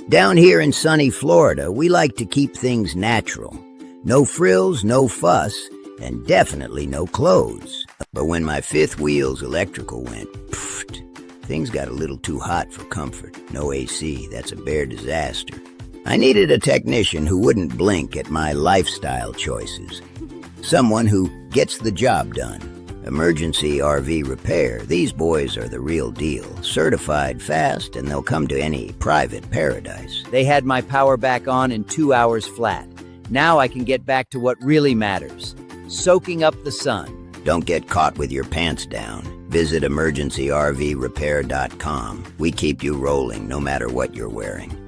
Down here in sunny Florida, we like to keep things natural. No frills, no fuss, and definitely no clothes. But when my fifth wheel's electrical went, pfft, things got a little too hot for comfort. No AC, that's a bare disaster. I needed a technician who wouldn't blink at my lifestyle choices. Someone who gets the job done. Emergency RV Repair. These boys are the real deal. Certified fast, and they'll come to any private paradise. They had my power back on in 2 hours flat. Now I can get back to what really matters, soaking up the sun. Don't get caught with your pants down. Visit emergencyrvrepair.com. We keep you rolling no matter what you're wearing.